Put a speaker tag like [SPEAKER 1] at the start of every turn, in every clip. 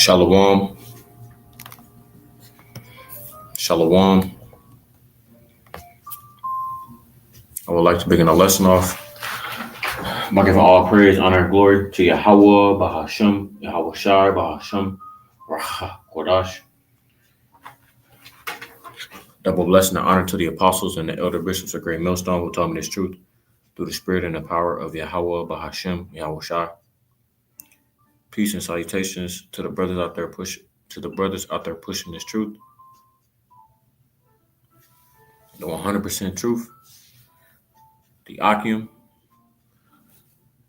[SPEAKER 1] Shalom, shalom. I would like to begin our lesson off by giving all praise, honor, and glory to Yahweh, Bahashem, Yahweh Shai, Bahashem, Raha, Kodash. Double blessing and honor to the apostles and the elder bishops of Great Millstone who taught me this truth through the spirit and the power of Yahweh, Bahashem, Yahweh Shai. Peace and salutations to the brothers out there pushing this truth, the 100% truth, the Akim,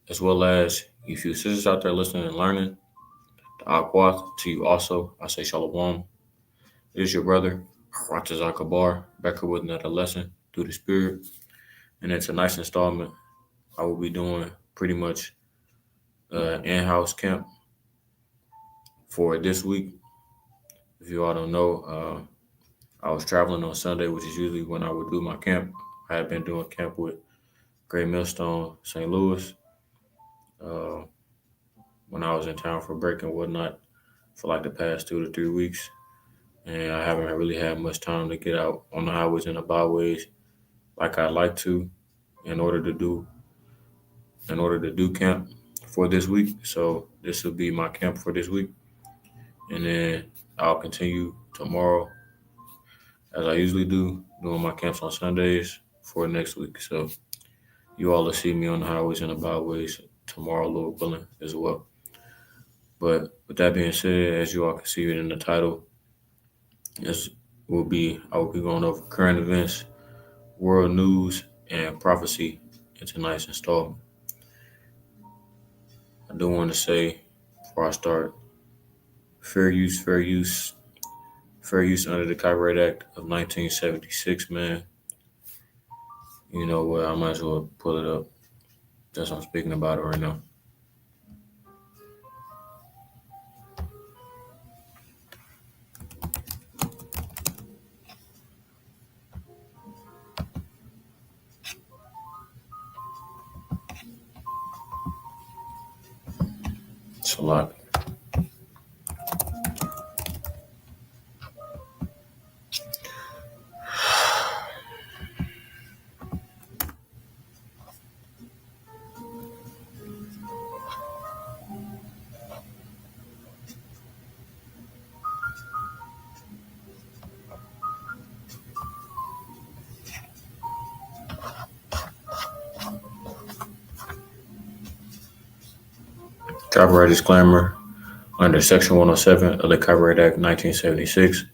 [SPEAKER 1] as well as you few sisters out there listening and learning, the Akwath. To you also, I say Shalom. It is your brother, Ratazar Kabar, back here with another lesson through the Spirit. And it's a nice installment. I will be doing pretty much in-house camp for this week. If you all don't know, I was traveling on Sunday, which is usually when I would do my camp. I had been doing camp with Great Millstone, St. Louis, when I was in town for break and whatnot for like the past 2 to 3 weeks. And I haven't really had much time to get out on the highways and the byways like I'd like to in order to do camp for this week. So this will be my camp for this week. And then I'll continue tomorrow as I usually do, doing my camps on Sundays for next week. So you all will see me on the highways and the byways tomorrow, Lord willing, as well. But with that being said, as you all can see it in the title, I will be going over current events, world news, and prophecy in tonight's installment. I do want to say before I start, fair use under the Copyright Act of 1976, man. You know what? I might as well pull it up. That's what I'm speaking about it right now. It's a lot. Copyright disclaimer. Under Section 107 of the Copyright Act 1976,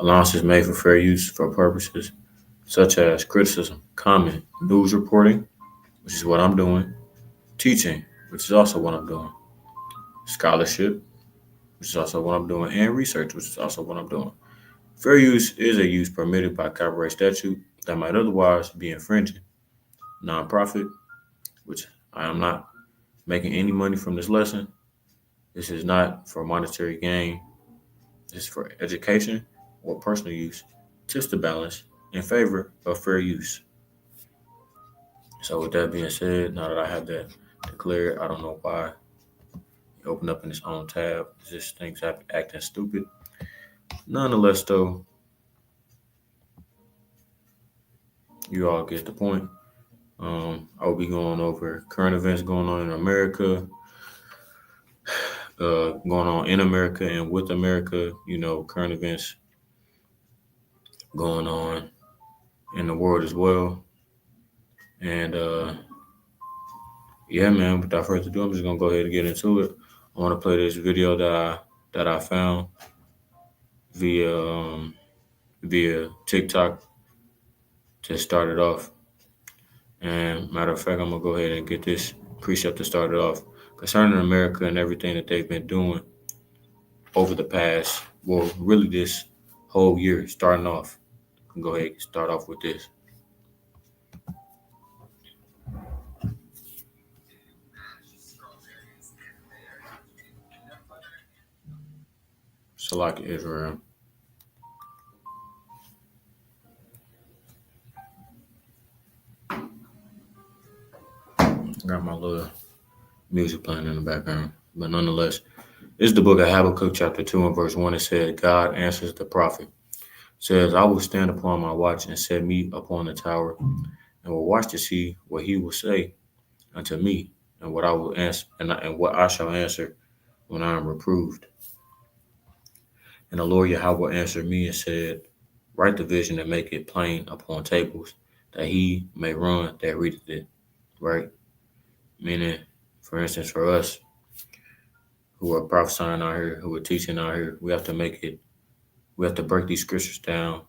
[SPEAKER 1] allowance is made for fair use for purposes such as criticism, comment, news reporting, which is what I'm doing, teaching, which is also what I'm doing, scholarship, which is also what I'm doing, and research, which is also what I'm doing. Fair use is a use permitted by copyright statute that might otherwise be infringing. Nonprofit, which I am not making any money from this lesson. This is not for monetary gain. This is for education or personal use, just to balance in favor of fair use. So with that being said, now that I have that declared, I don't know why it opened up in its own tab. It's just things acting stupid. Nonetheless, though, you all get the point. I will be going over current events going on in America, going on in America and with America, current events going on in the world as well. And yeah, man, without further ado, I'm just gonna go ahead and get into it. I want to play this video that I found via TikTok to start it off. And matter of fact, I'm gonna go ahead and get this precept to start it off concerning America and everything that they've been doing over the past, well, really this whole year. Starting off, I can go ahead and start off with this. Salak Israel. Got my little music playing in the background, but nonetheless, This is the book of Habakkuk, chapter 2, and verse 1. It says, God answers the prophet. It says, I will stand upon my watch and set me upon the tower, and will watch to see what he will say unto me, and what I will answer, and what I shall answer when I am reproved. And the Lord Yahweh answered me and said, write the vision and make it plain upon tables, that he may run that readeth it. Right? Meaning, for instance, for us who are prophesying out here, who are teaching out here, we have to break these scriptures down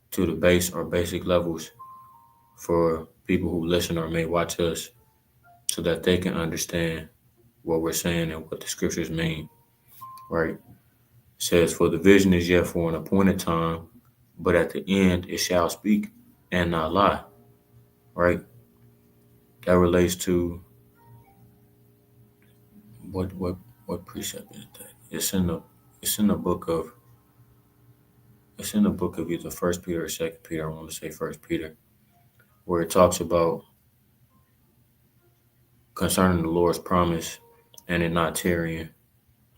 [SPEAKER 1] to the base or basic levels for people who listen or may watch us so that they can understand what we're saying and what the scriptures mean. Right? It says, for the vision is yet for an appointed time, but at the end it shall speak and not lie. Right? That relates to what precept is that? It's in the book of either First Peter or Second Peter. I want to say First Peter, where it talks about concerning the Lord's promise and it not tarrying,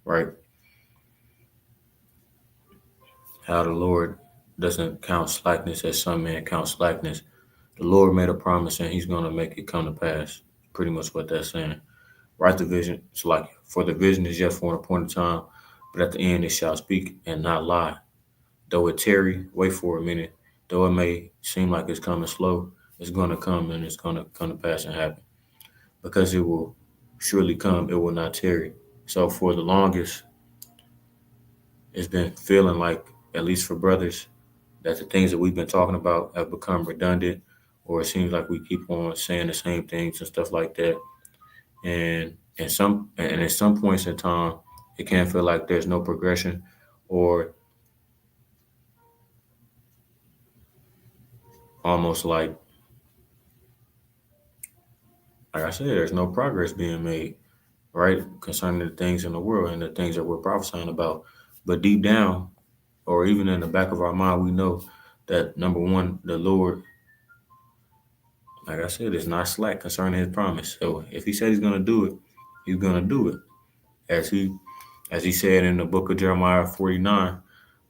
[SPEAKER 1] right? How the Lord doesn't count slackness as some men count slackness. The Lord made a promise and he's going to make it come to pass. Pretty much what that's saying. Write the vision. It's like, for the vision is yet for an appointed time, but at the end it shall speak and not lie. Though it tarry, wait for a minute. Though it may seem like it's coming slow, it's going to come and it's going to come to pass and happen. Because it will surely come, it will not tarry. So for the longest, it's been feeling like, at least for brothers, that the things that we've been talking about have become redundant, or it seems like we keep on saying the same things and stuff like that. And at some points in time, it can feel like there's no progression, or almost like I said, there's no progress being made, right? Concerning the things in the world and the things that we're prophesying about. But deep down, or even in the back of our mind, we know that number one, the Lord, like I said, is not slack concerning his promise. So if he said he's gonna do it, he's gonna do it. As he said in the book of Jeremiah 49,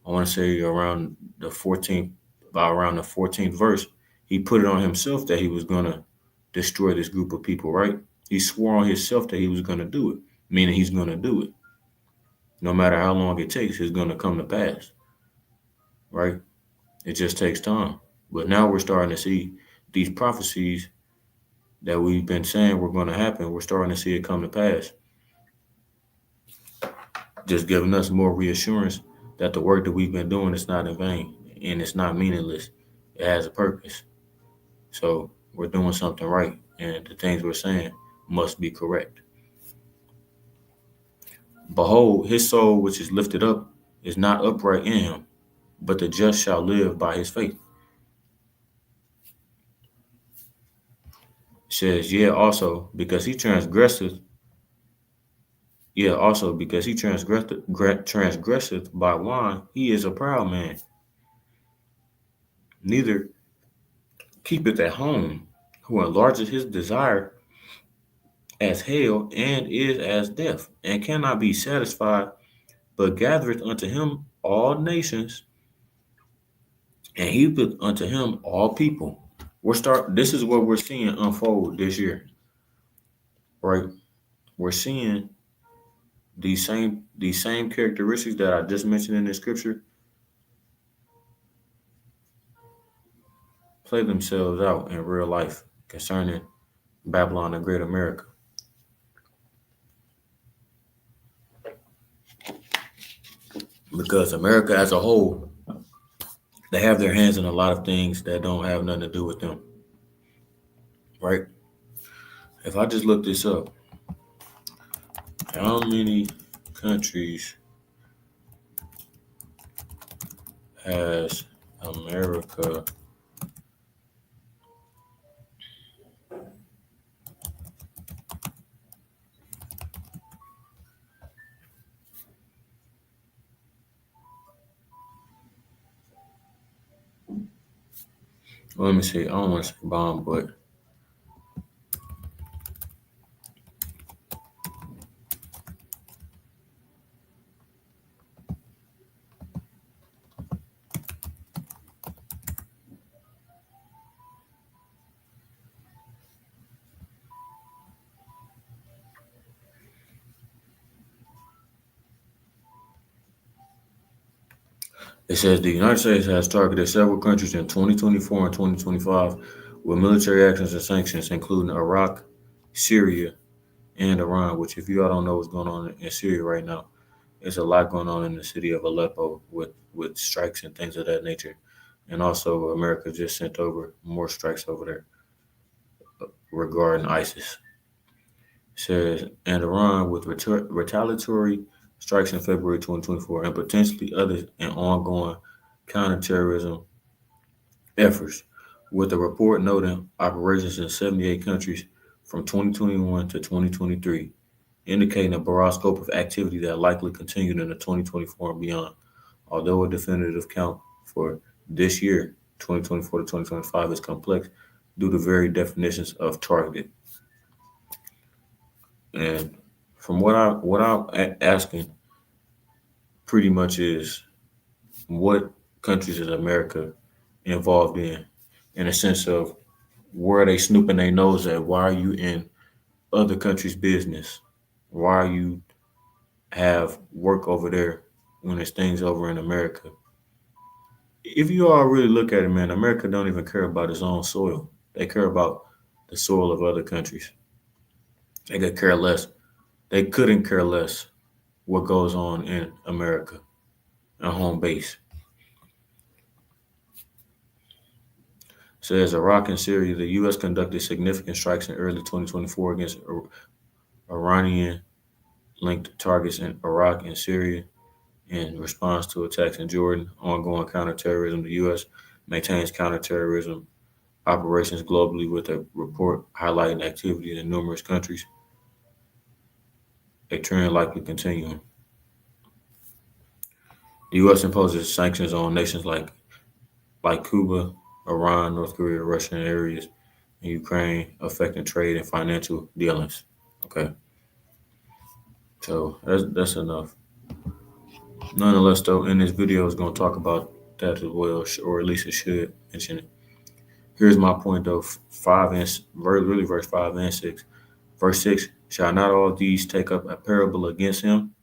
[SPEAKER 1] I want to say around the 14th verse, he put it on himself that he was gonna destroy this group of people, right? He swore on himself that he was gonna do it, meaning he's gonna do it. No matter how long it takes, it's gonna come to pass, right? It just takes time. But now we're starting to see these prophecies that we've been saying were going to happen. We're starting to see it come to pass. Just giving us more reassurance that the work that we've been doing is not in vain and it's not meaningless. It has a purpose. So we're doing something right, and the things we're saying must be correct. Behold, his soul which is lifted up is not upright in him, but the just shall live by his faith. It says, because he transgresseth by wine, he is a proud man. Neither keepeth at home, who enlargeth his desire as hell, and is as death, and cannot be satisfied, but gathereth unto him all nations, and heapeth unto him all people. This is what we're seeing unfold this year, right? We're seeing these same characteristics that I just mentioned in the scripture play themselves out in real life concerning Babylon and Great America. Because America as a whole, they have their hands in a lot of things that don't have nothing to do with them, right? If I just look this up, how many countries has America let me see, I don't want to say bomb, but It says the United States has targeted several countries in 2024 and 2025 with military actions and sanctions, including Iraq, Syria, and Iran. Which, if you all don't know what's going on in Syria right now, there's a lot going on in the city of Aleppo with strikes and things of that nature. And also, America just sent over more strikes over there regarding ISIS. It says, and Iran with retaliatory strikes in February 2024 and potentially others in ongoing counterterrorism efforts, with a report noting operations in 78 countries from 2021 to 2023, indicating a broad scope of activity that likely continued into 2024 and beyond. Although a definitive count for this year, 2024 to 2025, is complex due to varied definitions of targeted. And from what I'm asking pretty much is what countries is America involved in a sense of where are they snooping their nose at? Why are you in other countries' business? Why are you have work over there when there's things over in America? If you all really look at it, man, America don't even care about its own soil. They care about the soil of other countries. They could care less. They couldn't care less what goes on in America, a home base. Says Iraq and Syria, the U.S. conducted significant strikes in early 2024 against Iranian linked targets in Iraq and Syria in response to attacks in Jordan. Ongoing counterterrorism. The U.S. maintains counterterrorism operations globally with a report highlighting activity in numerous countries, a trend likely continuing. The U.S. imposes sanctions on nations like Cuba, Iran, North Korea, Russia, and areas in Ukraine, affecting trade and financial dealings. Okay, so that's enough. Nonetheless, though, in this video, is going to talk about that as well, or at least it should mention it. Here's my point, though: verse 5 and 6. Verse 6: Shall not all these take up a parable against him,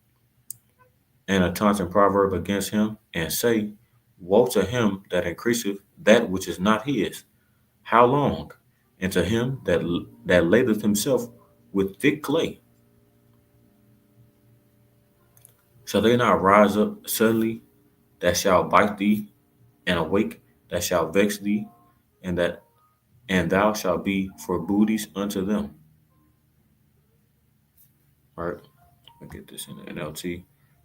[SPEAKER 1] and a taunting proverb against him, and say, Woe to him that increaseth that which is not his. How long? And to him that ladeth himself with thick clay. Shall they not rise up suddenly that shall bite thee, and awake that shall vex thee, and thou shalt be for booties unto them? All right, let me get this in the NLT. And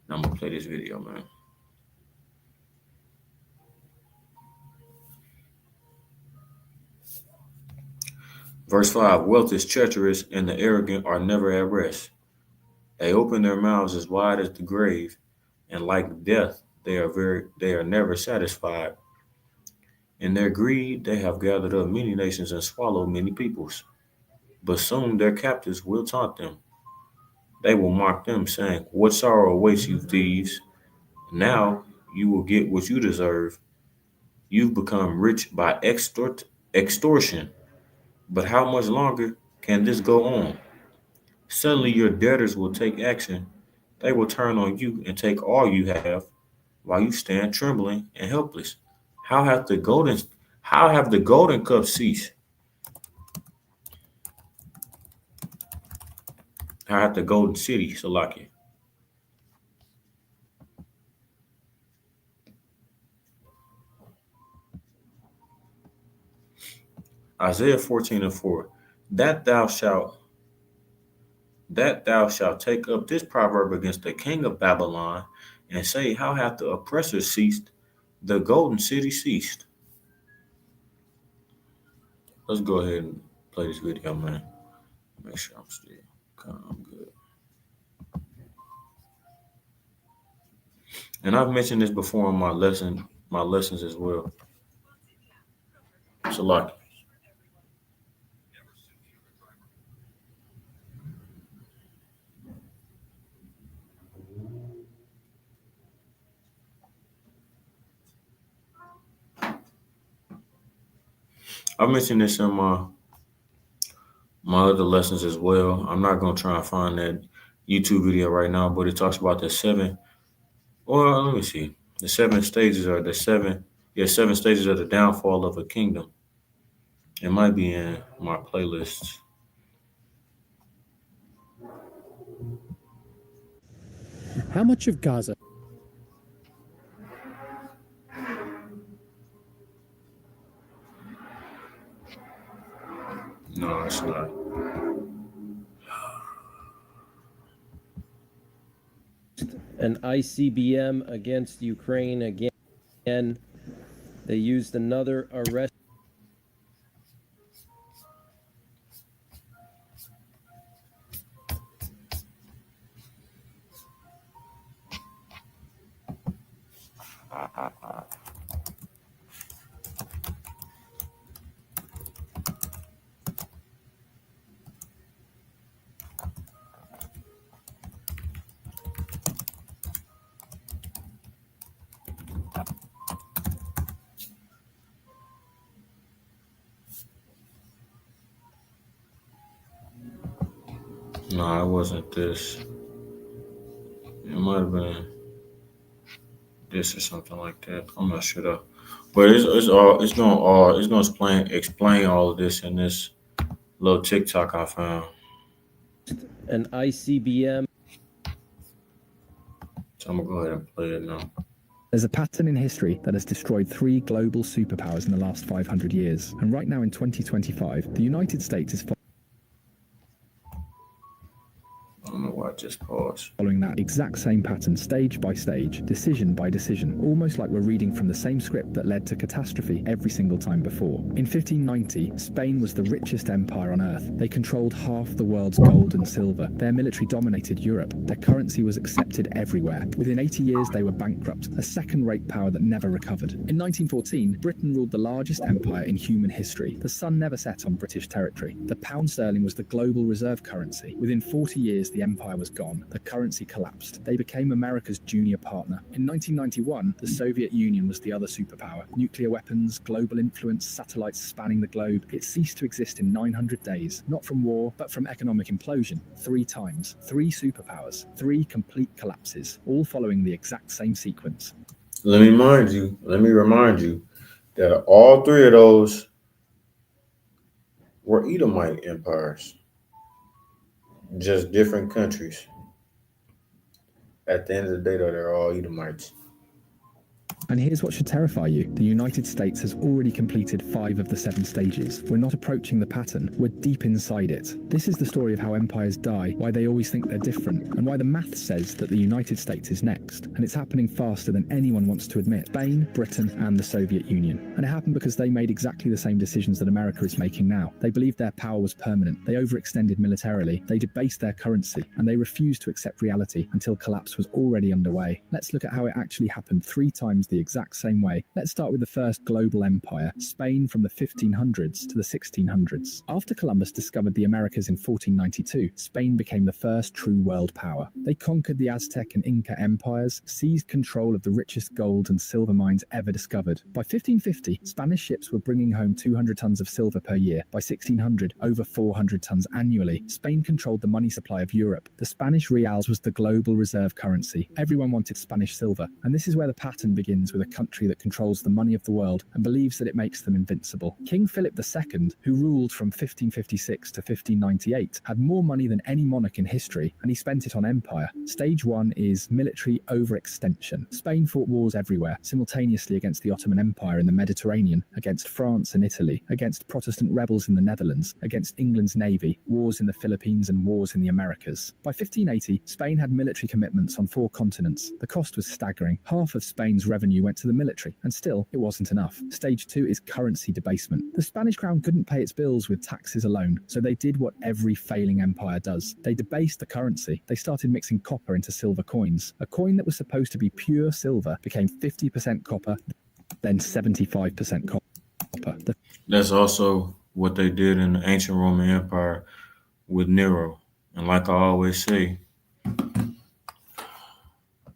[SPEAKER 1] I'm gonna play this video, man. Verse 5: Wealth is treacherous, and the arrogant are never at rest. They open their mouths as wide as the grave, and like death, they are never satisfied. In their greed, they have gathered up many nations and swallowed many peoples. But soon their captives will taunt them. They will mock them, saying, What sorrow awaits you, thieves? Now you will get what you deserve. You've become rich by extortion. But how much longer can this go on? Suddenly your debtors will take action. They will turn on you and take all you have, while you stand trembling and helpless. How have the golden how have the golden cups ceased? How have the golden city, Salakia? Isaiah 14:4. That thou shalt that thou shalt take up this proverb against the king of Babylon, and say, How hath the oppressor ceased? The golden city ceased. Let's go ahead and play this video, man. Make sure I'm still calm, good. And I've mentioned this before in my lessons as well. Salaki. I mentioned this in my other lessons as well. I'm not gonna try and find that YouTube video right now, but it talks about the seven. Well, let me see. The seven stages are the seven, yeah, seven stages of the downfall of a kingdom. It might be in my playlists.
[SPEAKER 2] How much of Gaza
[SPEAKER 1] No, it's not.
[SPEAKER 3] an ICBM against Ukraine again. They used another arrest.
[SPEAKER 1] No, it wasn't this. It might have been this or something like that. I'm not sure though. But it's gonna explain all of this in this little TikTok I found.
[SPEAKER 3] An ICBM.
[SPEAKER 1] So I'm gonna go ahead and play it now.
[SPEAKER 4] There's a pattern in history that has destroyed 3 global superpowers in the last 500 years. And right now in 2025, the United States is
[SPEAKER 1] I don't know why I just paused.
[SPEAKER 4] following that exact same pattern stage by stage, decision by decision, almost like we're reading from the same script that led to catastrophe every single time before. In 1590, Spain was the richest empire on earth. They controlled half the world's gold and silver. Their military dominated Europe. Their currency was accepted everywhere. Within 80 years, they were bankrupt, a second-rate power that never recovered. In 1914, Britain ruled the largest empire in human history. The sun never set on British territory. The pound sterling was the global reserve currency. Within 40 years, the empire was gone. The currency collapsed. They became America's junior partner. In 1991, the Soviet Union was the other superpower. Nuclear weapons, global influence, satellites spanning the globe. It ceased to exist in 900 days, not from war, but from economic implosion. 3 times. 3 superpowers. 3 complete collapses, all following the exact same sequence.
[SPEAKER 1] Let me remind you that all 3 of those were Edomite empires, just different countries. At the end of the day, though, they're all Edomites.
[SPEAKER 4] And here's what should terrify you. The United States has already completed 5 of the 7 stages. We're not approaching the pattern, we're deep inside it. This is the story of how empires die, why they always think they're different, and why the math says that the United States is next. And it's happening faster than anyone wants to admit. Spain, Britain, and the Soviet Union. And it happened because they made exactly the same decisions that America is making now. They believed their power was permanent. They overextended militarily. They debased their currency. And they refused to accept reality until collapse was already underway. Let's look at how it actually happened 3 times the exact same way. Let's start with the first global empire, Spain, from the 1500s to the 1600s. After Columbus discovered the Americas in 1492, Spain became the first true world power. They conquered the Aztec and Inca empires, seized control of the richest gold and silver mines ever discovered. By 1550, Spanish ships were bringing home 200 tons of silver per year. By 1600, over 400 tons annually. Spain controlled the money supply of Europe. The Spanish reals was the global reserve currency. Everyone wanted Spanish silver, and this is where the pattern begins with a country that controls the money of the world and believes that it makes them invincible. King Philip II, who ruled from 1556 to 1598, had more money than any monarch in history, and he spent it on empire. Stage 1 is military overextension. Spain fought wars everywhere, simultaneously against the Ottoman Empire in the Mediterranean, against France and Italy, against Protestant rebels in the Netherlands, against England's navy, wars in the Philippines and wars in the Americas. By 1580, Spain had military commitments on 4 continents. The cost was staggering. Half of Spain's revenue went to the military, and still, it wasn't enough. Stage 2 is currency debasement. The Spanish crown couldn't pay its bills with taxes alone, so they did what every failing empire does. They debased the currency. They started mixing copper into silver coins. A coin that was supposed to be pure silver became 50% copper, then 75% copper.
[SPEAKER 1] That's also what they did in the ancient Roman Empire with Nero. And like I always say, let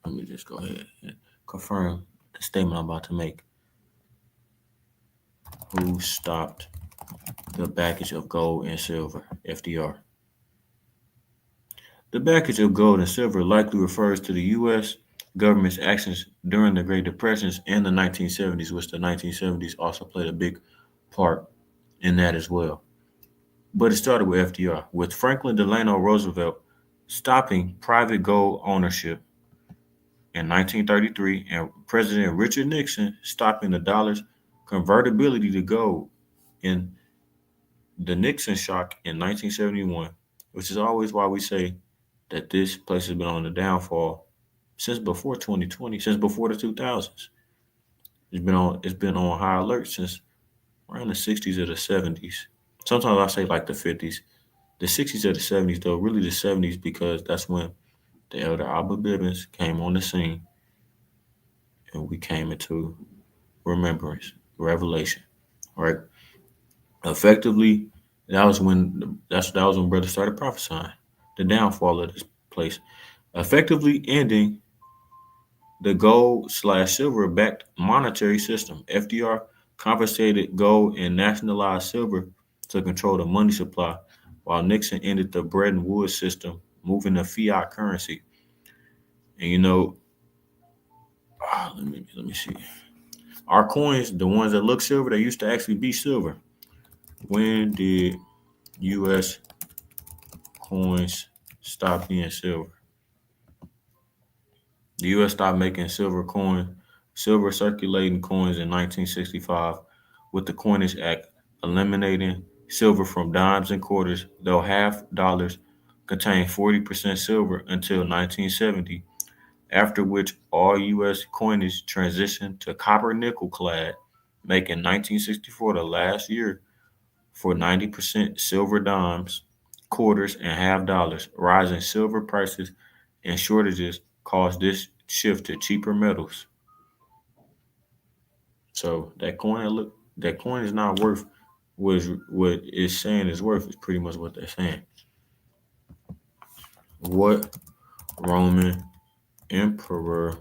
[SPEAKER 1] me just go ahead and confirm the statement I'm about to make. Who stopped the baggage of gold and silver? FDR. The baggage of gold and silver likely refers to the U.S. government's actions during the Great Depressions and the 1970s, which the 1970s also played a big part in that as well. But it started with FDR, with Franklin Delano Roosevelt stopping private gold ownership in 1933 and President Richard Nixon stopping the dollar's convertibility to gold in the Nixon shock in 1971, which is always why we say that this place has been on the downfall since before 2020, since before the 2000s. It's been on high alert since around the 60s or the 70s. Sometimes I say like the 50s. The 60s or the 70s, though, really the 70s, because that's when the elder Abba Bivens came on the scene and we came into remembrance, revelation, right? Effectively, that was when brothers started prophesying the downfall of this place, effectively ending the gold/silver backed monetary system. FDR confiscated gold and nationalized silver to control the money supply, while Nixon ended the Bretton Woods system, moving to fiat currency. And let me see. Our coins, the ones that look silver, they used to actually be silver. When did U.S. coins stop being silver? The U.S. stopped making silver circulating coins in 1965 with the Coinage Act, eliminating silver from dimes and quarters, though half dollars contained 40% silver until 1970, after which all U.S. coinage transitioned to copper nickel clad, making 1964 the last year for 90% silver dimes, quarters, and half dollars. Rising silver prices and shortages caused this shift to cheaper metals. So that coin is not worth what it's saying is worth. Is pretty much what they're saying. What Roman emperor?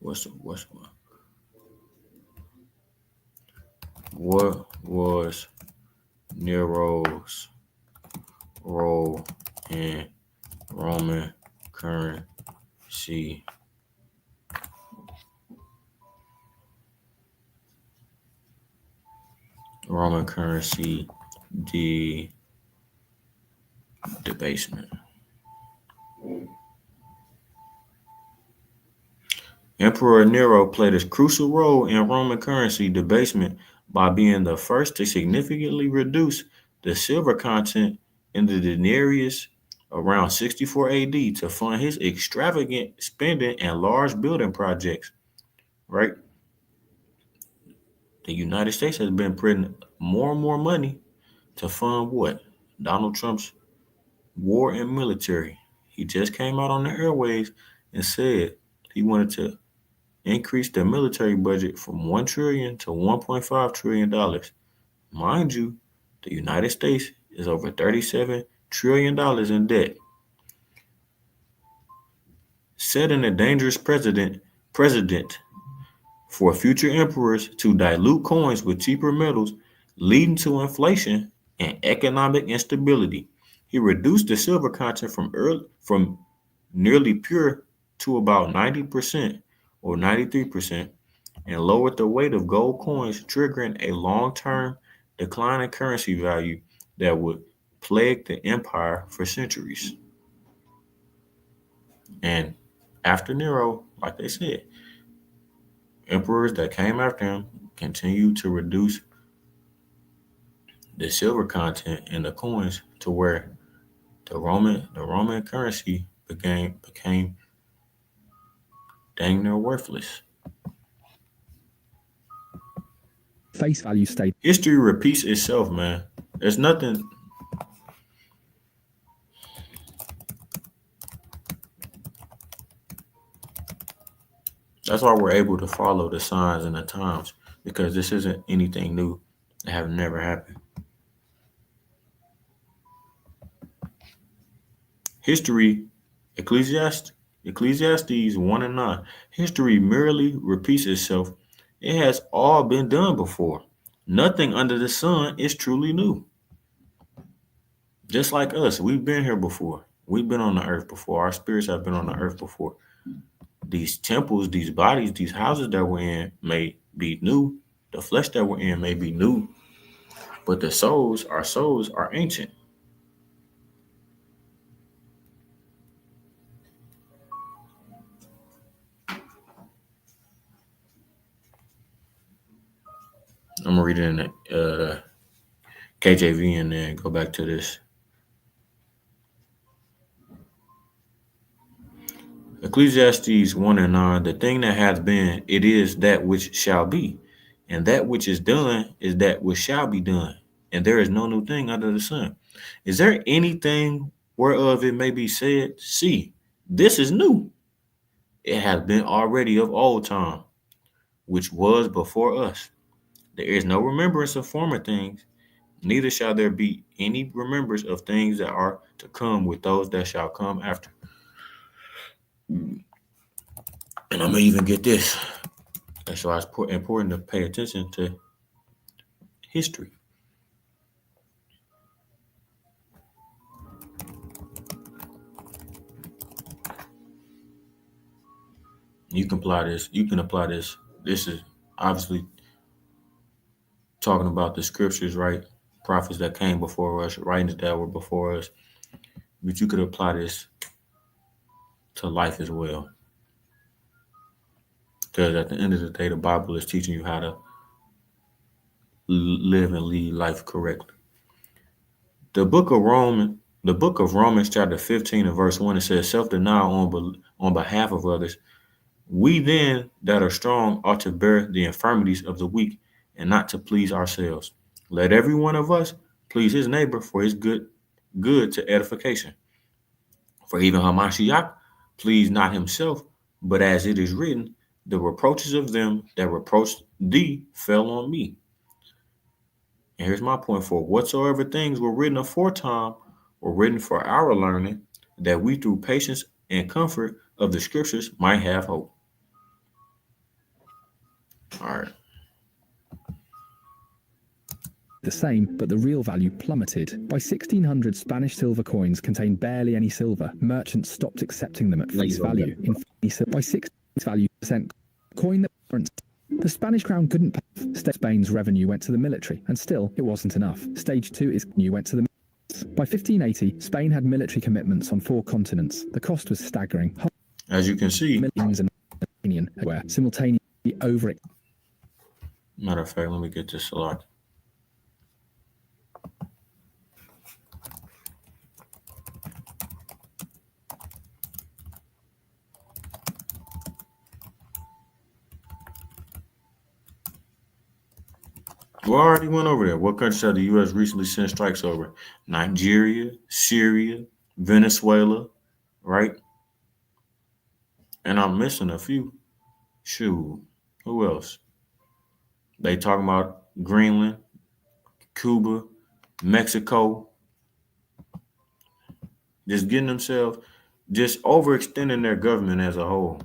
[SPEAKER 1] What was Nero's role in Roman currency? Roman currency debasement. Emperor Nero played a crucial role in Roman currency debasement by being the first to significantly reduce the silver content in the denarius around 64 AD to fund his extravagant spending and large building projects. Right? The United States has been printing more and more money to fund what? Donald Trump's war and military. He just came out on the airwaves and said he wanted to increase the military budget from $1 trillion to $1.5 trillion. Mind you, the United States is over $37 trillion in debt, setting a dangerous precedent for future emperors to dilute coins with cheaper metals, leading to inflation and economic instability. He reduced the silver content from nearly pure to about 90% or 93%, and lowered the weight of gold coins, triggering a long-term decline in currency value that would plague the empire for centuries. And after Nero, like they said, emperors that came after him continued to reduce the silver content in the coins to where the Roman currency became dang near worthless.
[SPEAKER 4] Face value state.
[SPEAKER 1] History repeats itself, man. There's nothing. That's why we're able to follow the signs and the times, because this isn't anything new. It have never happened. History, Ecclesiastes 1 and 9. History merely repeats itself. It has all been done before. Nothing under the sun is truly new. Just like us, we've been here before. We've been on the earth before. Our spirits have been on the earth before. These temples, these bodies, these houses that we're in may be new. The flesh that we're in may be new, but the souls, our souls are ancient. I'm gonna read it in the KJV and then go back to this. Ecclesiastes 1:9, the thing that has been, it is that which shall be, and that which is done is that which shall be done, and there is no new thing under the sun. Is there anything whereof it may be said, see, this is new? It has been already of old time, which was before us. There is no remembrance of former things, neither shall there be any remembrance of things that are to come with those that shall come after. And I'm gonna even get this. That's why it's important to pay attention to history. You can apply this. You can apply this. This is obviously talking about the scriptures, right? Prophets that came before us, writings that were before us. But you could apply this to life as well. Because at the end of the day, the Bible is teaching you how to live and lead life correctly. The book of Romans, chapter 15 and verse 1, it says, self-denial on behalf of others. We then that are strong ought to bear the infirmities of the weak and not to please ourselves. Let every one of us please his neighbor for his good to edification. For even Hamashiach pleased not himself, but as it is written, the reproaches of them that reproached thee fell on me. And here's my point: for whatsoever things were written aforetime were written for our learning, that we through patience and comfort of the scriptures might have hope. All right.
[SPEAKER 4] The same, but the real value plummeted. By 1600, Spanish silver coins contained barely any silver. Merchants stopped accepting them at face value. By 6 value percent coin that the Spanish crown couldn't pay. Spain's revenue went to the military, and still it wasn't enough. Stage 2 is new went to the. By 1580, Spain had military commitments on 4 continents. The cost was staggering.
[SPEAKER 1] As you can see,
[SPEAKER 4] Millions and were simultaneously over it.
[SPEAKER 1] Matter of fact, let me get this a lot. We already went over there. What countries have the U.S. recently sent strikes over? Nigeria, Syria, Venezuela, right? And I'm missing a few. Shoot, who else? They talking about Greenland, Cuba, Mexico. Just getting themselves, just overextending their government as a whole.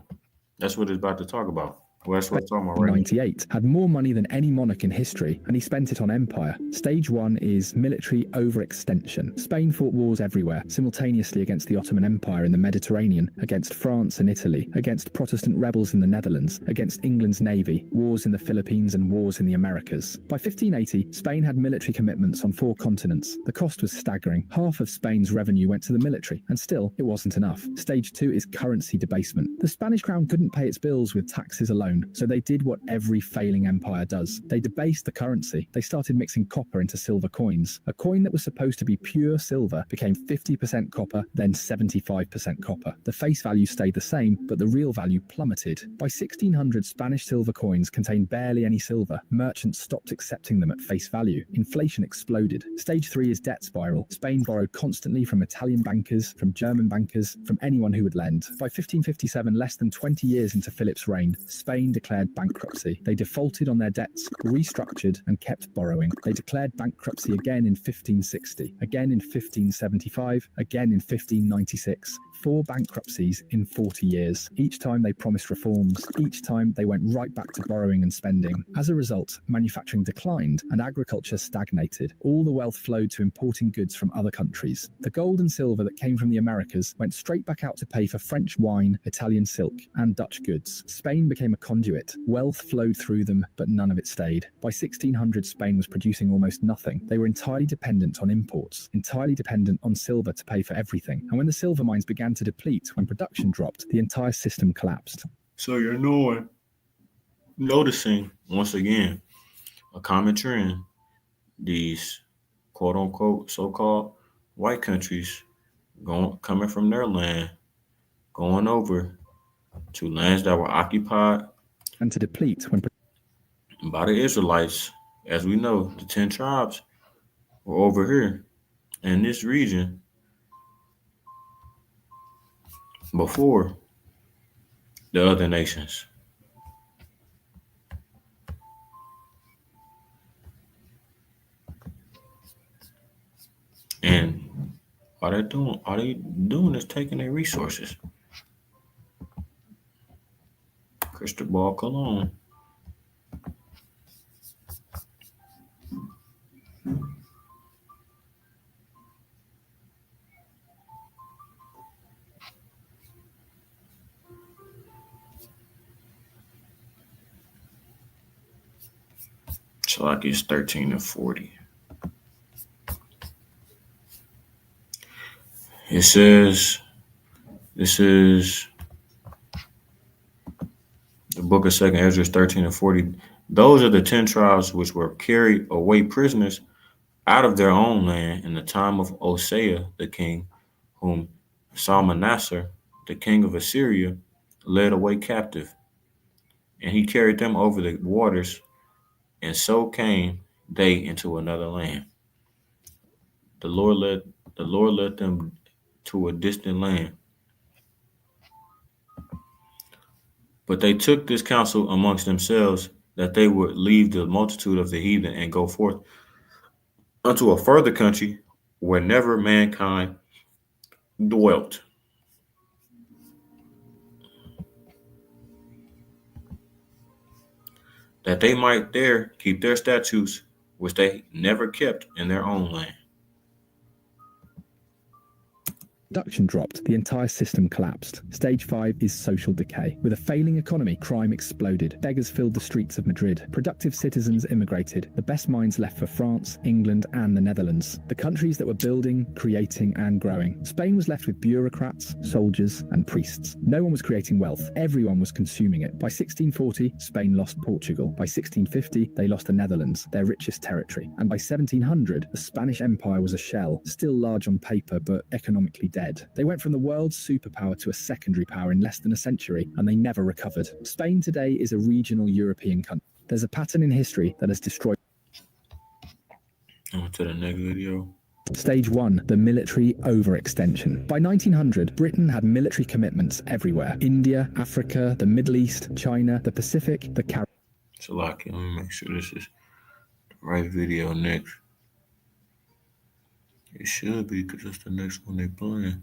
[SPEAKER 1] That's what it's about to talk about. Well, that's what I'm talking about right now.
[SPEAKER 4] 98 had more money than any monarch in history, and he spent it on empire. Stage 1 is military overextension. Spain fought wars everywhere, simultaneously against the Ottoman Empire in the Mediterranean, against France and Italy, against Protestant rebels in the Netherlands, against England's navy, wars in the Philippines and wars in the Americas. By 1580, Spain had military commitments on 4 continents. The cost was staggering. Half of Spain's revenue went to the military, and still it wasn't enough. Stage 2 is currency debasement. The Spanish crown couldn't pay its bills with taxes alone, so they did what every failing empire does. They debased the currency. They started mixing copper into silver coins. A coin that was supposed to be pure silver became 50% copper, then 75% copper. The face value stayed the same, but the real value plummeted. By 1600, Spanish silver coins contained barely any silver. Merchants stopped accepting them at face value. Inflation exploded. Stage 3 is debt spiral. Spain borrowed constantly from Italian bankers, from German bankers, from anyone who would lend. By 1557, less than 20 years into Philip's reign, Spain Spain declared bankruptcy. They defaulted on their debts, restructured, and kept borrowing. They declared bankruptcy again in 1560, again in 1575, again in 1596. 4 bankruptcies in 40 years. Each time they promised reforms. Each time they went right back to borrowing and spending. As a result, manufacturing declined and agriculture stagnated. All the wealth flowed to importing goods from other countries. The gold and silver that came from the Americas went straight back out to pay for French wine, Italian silk, and Dutch goods. Spain became a conduit. Wealth flowed through them, but none of it stayed. By 1600, Spain was producing almost nothing. They were entirely dependent on imports, entirely dependent on silver to pay for everything. And when the silver mines began to deplete, when production dropped, the entire system collapsed.
[SPEAKER 1] So you're noticing, once again, a common trend. These quote unquote so-called white countries coming from their land, going over to lands that were occupied
[SPEAKER 4] And to deplete when
[SPEAKER 1] by the Israelites. As we know, the 10 tribes were over here in this region before the other nations. And all they doing is taking their resources. Cristobal Colon. So like it's 13 and 40. It says, this is the book of 2nd Ezra 13 and 40. Those are the 10 tribes which were carried away prisoners out of their own land in the time of Osea the king, whom Salmanassar, the king of Assyria, led away captive. And he carried them over the waters, and so came they into another land. The Lord led them to a distant land. But they took this counsel amongst themselves, that they would leave the multitude of the heathen and go forth unto a further country where never mankind dwelt. That they might there keep their statutes, which they never kept in their own land.
[SPEAKER 4] production dropped, the entire system collapsed. Stage 5 is social decay. With a failing economy, crime exploded. Beggars filled the streets of Madrid. Productive citizens immigrated. The best minds left for France, England, and the Netherlands. The countries that were building, creating, and growing. Spain was left with bureaucrats, soldiers, and priests. No one was creating wealth. Everyone was consuming it. By 1640, Spain lost Portugal. By 1650, they lost the Netherlands, their richest territory. And by 1700, the Spanish Empire was a shell, still large on paper, but economically dead. They went from the world's superpower to a secondary power in less than a century, and they never recovered. Spain today is a regional European country. There's a pattern in history that has destroyed.
[SPEAKER 1] On to the next video.
[SPEAKER 4] Stage 1, the military overextension. By 1900, Britain had military commitments everywhere. India, Africa, the Middle East, China, the Pacific, the Caribbean.
[SPEAKER 1] So, let me make sure this is the right video next. It should be, because it's the next one they playing.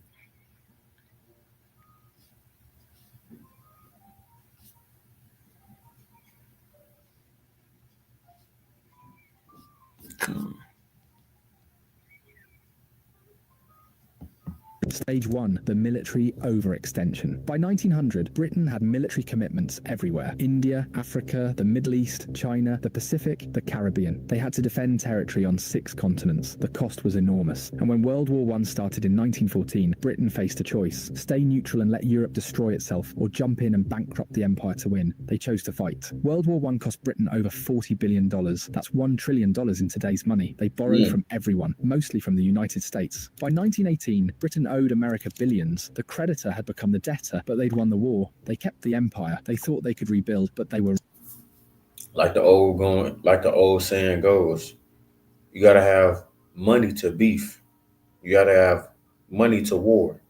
[SPEAKER 1] Come.
[SPEAKER 4] Stage 1, the military overextension. By 1900, Britain had military commitments everywhere. India, Africa, the Middle East, China, the Pacific, the Caribbean. They had to defend territory on 6 continents. The cost was enormous. And when World War I started in 1914, Britain faced a choice: stay neutral and let Europe destroy itself, or jump in and bankrupt the empire to win. They chose to fight. World War I cost Britain over $40 billion. That's $1 trillion in today's money. They borrowed from everyone, mostly from the United States. By 1918, Britain owed America billions. The creditor had become the debtor, but they'd won the war. They kept the empire. They thought they could rebuild, but they were
[SPEAKER 1] Like the old saying goes, you gotta have money to beef. You gotta have money to war.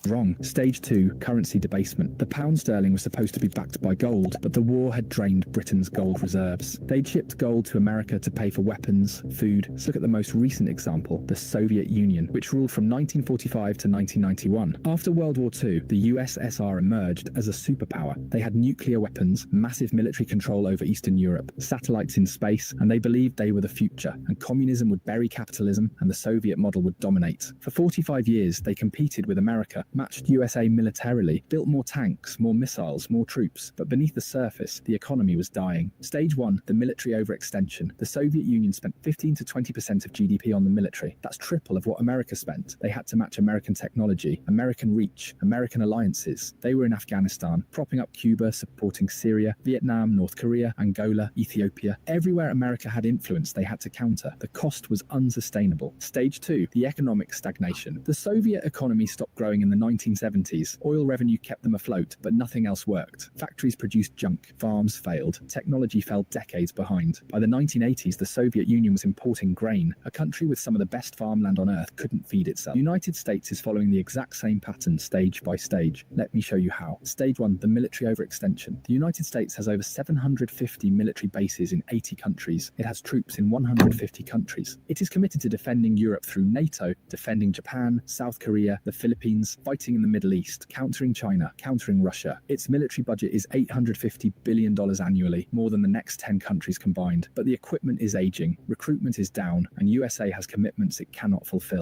[SPEAKER 4] wrong. Stage 2, currency debasement. The pound sterling was supposed to be backed by gold, but the war had drained Britain's gold reserves. They'd shipped gold to America to pay for weapons, food. Let's look at the most recent example, the Soviet Union, which ruled from 1945 to 1991. After World War II, the USSR emerged as a superpower. They had nuclear weapons, massive military control over Eastern Europe, satellites in space, and they believed they were the future, and communism would bury capitalism and the Soviet model would dominate. For 45 years, they competed with America, matched USA militarily, built more tanks, more missiles, more troops, but beneath the surface, the economy was dying. Stage 1, the military overextension. The Soviet Union spent 15 to 20% of GDP on the military. That's triple of what America spent. They had to match American technology, American reach, American alliances. They were in Afghanistan, propping up Cuba, supporting Syria, Vietnam, North Korea, Angola, Ethiopia. Everywhere America had influence, they had to counter. The cost was unsustainable. Stage 2, the economic stagnation. The Soviet economy stopped growing in the 1970s. Oil revenue kept them afloat, but nothing else worked. Factories produced junk, farms failed, technology fell decades behind. By the 1980s, the Soviet Union was importing grain. A country with some of the best farmland on earth couldn't feed itself. The United States is following the exact same pattern stage by stage. Let me show you how. Stage 1, the military overextension. The United States has over 750 military bases in 80 countries. It has troops in 150 countries. It is committed to defending Europe through NATO, defending Japan, South Korea, the Philippines, fighting in the Middle East, countering China, countering Russia. Its military budget is $850 billion annually, more than the next 10 countries combined. But the equipment is aging, recruitment is down, and USA has commitments it cannot fulfill.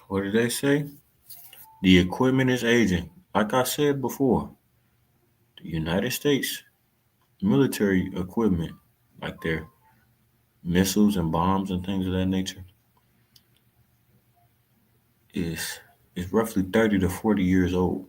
[SPEAKER 1] What did they say? The equipment is aging. Like I said before, the United States military equipment, like their missiles and bombs and things of that nature, is roughly 30 to 40 years old.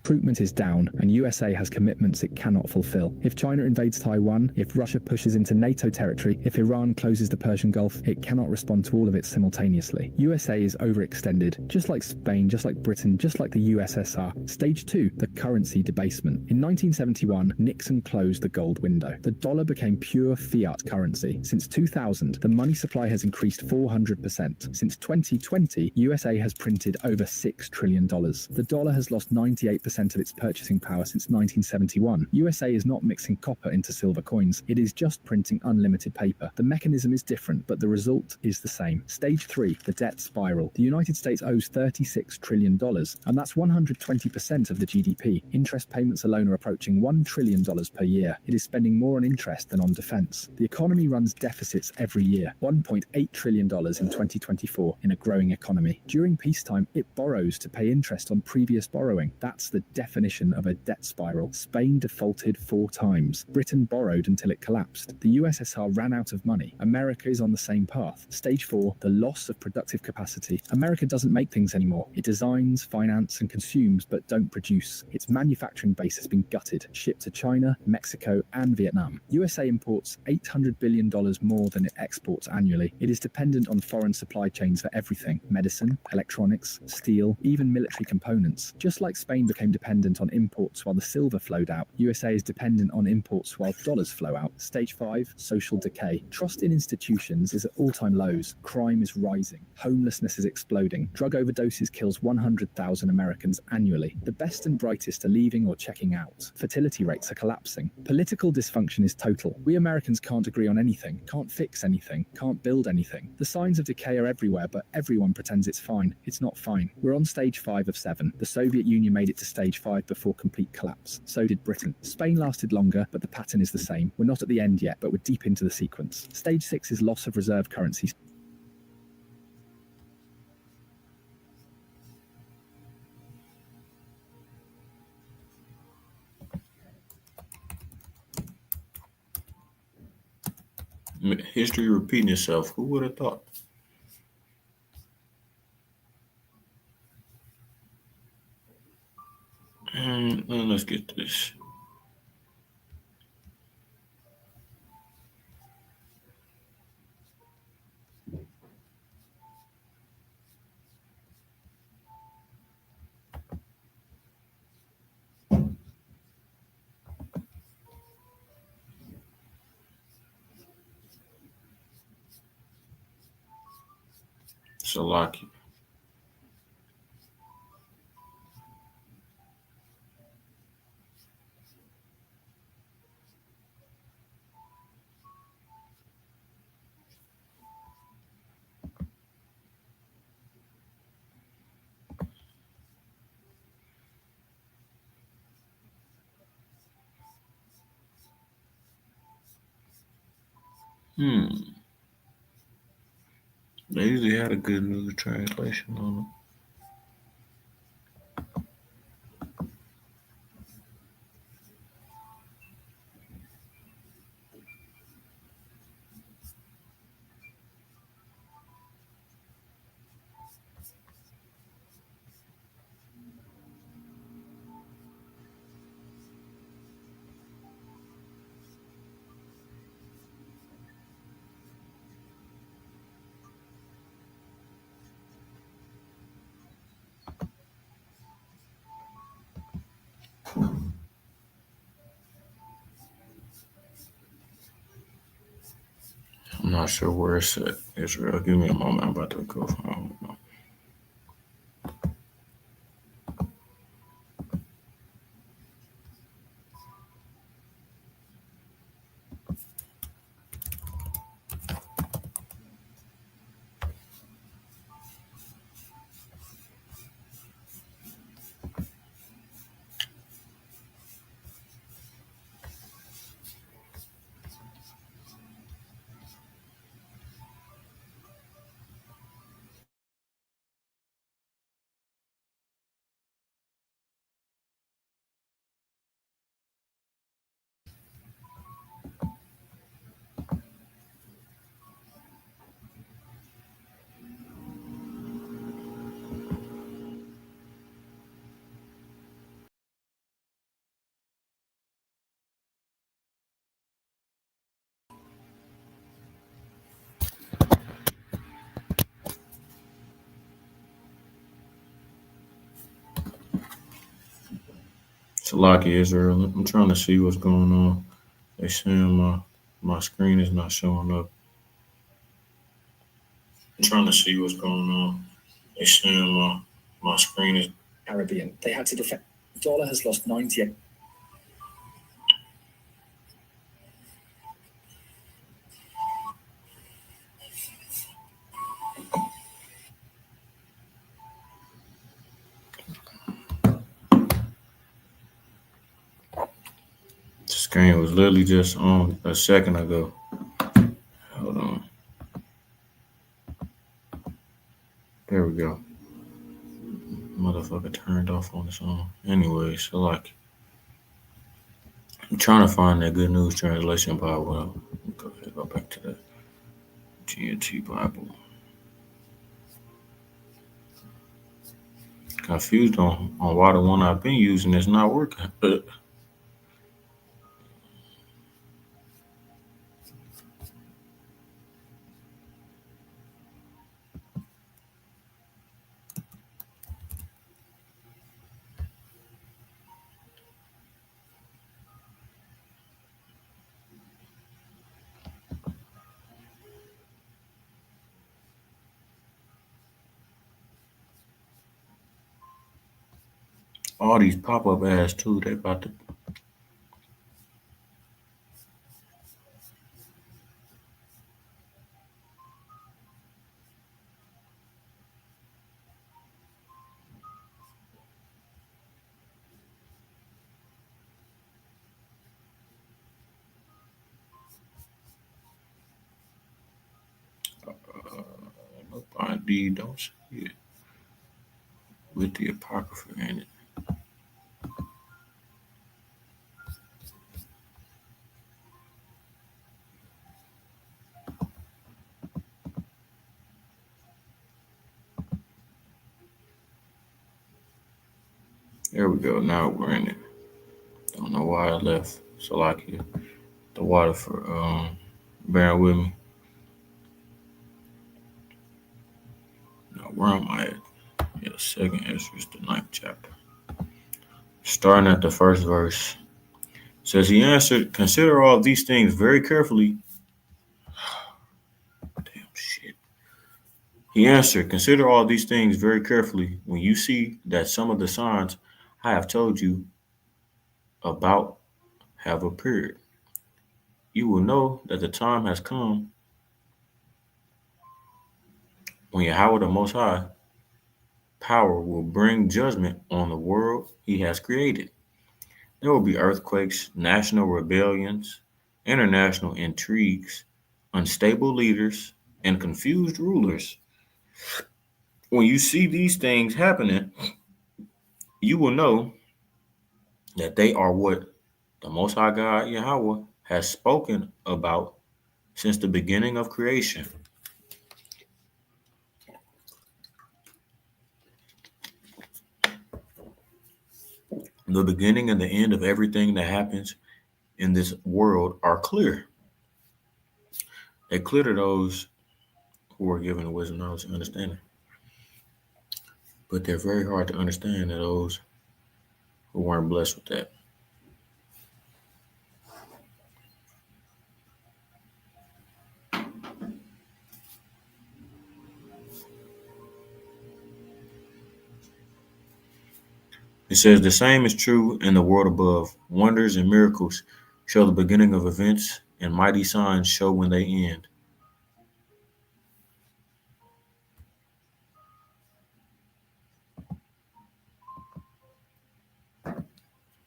[SPEAKER 4] Recruitment is down, and USA has commitments it cannot fulfill. If China invades Taiwan, if Russia pushes into NATO territory, if Iran closes the Persian Gulf, it cannot respond to all of it simultaneously. USA is overextended, just like Spain, just like Britain, just like the USSR. Stage 2, the currency debasement. In 1971, Nixon closed the gold window. The dollar became pure fiat currency. Since 2000, the money supply has increased 400%. Since 2020, USA has printed over $6 trillion. The dollar has lost 98% of its purchasing power since 1971. USA is not mixing copper into silver coins. It is just printing unlimited paper. The mechanism is different, but the result is the same. Stage 3, the debt spiral. The United States owes $36 trillion, and that's 120% of the GDP. Interest payments alone are approaching $1 trillion per year. It is spending more on interest than on defense. The economy runs deficits every year, $1.8 trillion in 2024 in a growing economy. During peacetime, it borrows to pay interest on previous borrowing. That's the definition of a debt spiral. Spain defaulted 4 times. Britain borrowed until it collapsed. The USSR ran out of money. America is on the same path. Stage 4, the loss of productive capacity. America doesn't make things anymore. It designs, finance, and consumes, but don't produce. Its manufacturing base has been gutted, shipped to China, Mexico, and Vietnam. USA imports $800 billion more than it exports annually. It is dependent on foreign supply chains for everything: medicine, electronics, steel, even military components. Just like Spain became dependent on imports while the silver flowed out, USA is dependent on imports while dollars flow out. Stage 5, social decay. Trust in institutions is at all-time lows. Crime is rising. Homelessness is exploding. Drug overdoses kills 100,000 Americans annually. The best and brightest are leaving or checking out. Fertility rates are collapsing. Political dysfunction is total. We Americans can't agree on anything, can't fix anything, can't build anything. The signs of decay are everywhere, but everyone pretends it's fine. It's not fine. We're on stage 5 of 7. The Soviet Union made it to stage 5 before complete collapse. So did Britain. Spain lasted longer, but the pattern is the same. We're not at the end yet, but we're deep into the sequence. Stage 6 is loss of reserve currencies.
[SPEAKER 1] History repeating itself. Who would have thought? Let's get this. Salaki. Hmm. They usually had a good news translation on them. I'm not sure where it's at. Israel, give me a moment. I'm about to go from. Salaki Israel. I'm trying to see what's going on. They saying my screen is not showing up. I'm trying to see what's going on. They saying my screen is
[SPEAKER 2] Caribbean. They had to defend. Dollar has lost 90.
[SPEAKER 1] the screen was literally just on a second ago. Hold on. There we go. Motherfucker turned off on its own. Anyway, so like I'm trying to find that good news translation Bible. Go back to the GNT Bible. Confused on why the one I've been using is not working. All these pop up ads too. They about to. Nope, ID don't see it with the apocrypha in it. There we go. Now we're in it. Don't know why I left. So like the water for bearing with me. Now where am I at? Yeah, second Ezra, the 9th chapter. Starting at the first verse. Says he answered, consider all these things very carefully. Damn shit. He answered, consider all these things very carefully when you see that some of the signs I have told you about have appeared. You will know that the time has come when Yahweh the Most High power will bring judgment on the world he has created. There will be earthquakes, national rebellions, international intrigues, unstable leaders, and confused rulers. When you see these things happening, you will know that they are what the Most High God Yahweh has spoken about since the beginning of creation. The beginning and the end of everything that happens in this world are clear. They're clear to those who are given wisdom, knowledge, and understanding. But they're very hard to understand to those who weren't blessed with that. It says the same is true in the world above. Wonders and miracles show the beginning of events, and mighty signs show when they end.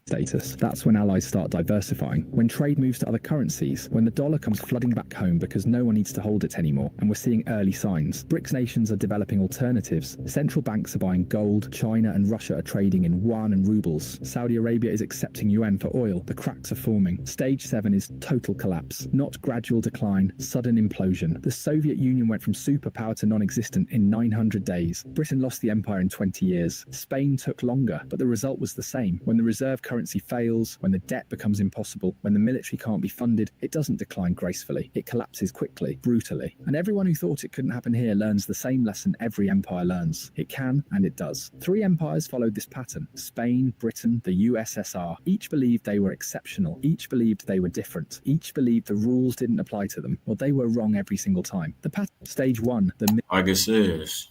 [SPEAKER 4] Status. That's when allies start diversifying, when trade moves to other currencies, when the dollar comes flooding back home because no one needs to hold it anymore, and we're seeing early signs. BRICS nations are developing alternatives. Central banks are buying gold, China and Russia are trading in yuan and rubles. Saudi Arabia is accepting yuan for oil. The cracks are forming. Stage 7 is total collapse, not gradual decline, sudden implosion. The Soviet Union went from superpower to non-existent in 900 days. Britain lost the empire in 20 years. Spain took longer, but the result was the same. When the reserve currency fails, when the debt becomes impossible, when the military can't be funded, it doesn't decline gracefully. It collapses quickly, brutally. And everyone who thought it couldn't happen here learns the same lesson every empire learns. It can, and it does. 3 empires followed this pattern: Spain, Britain, the USSR. Each believed they were exceptional. Each believed they were different. Each believed the rules didn't apply to them. Well, they were wrong every single time. The pattern. Stage 1,
[SPEAKER 1] Like it says,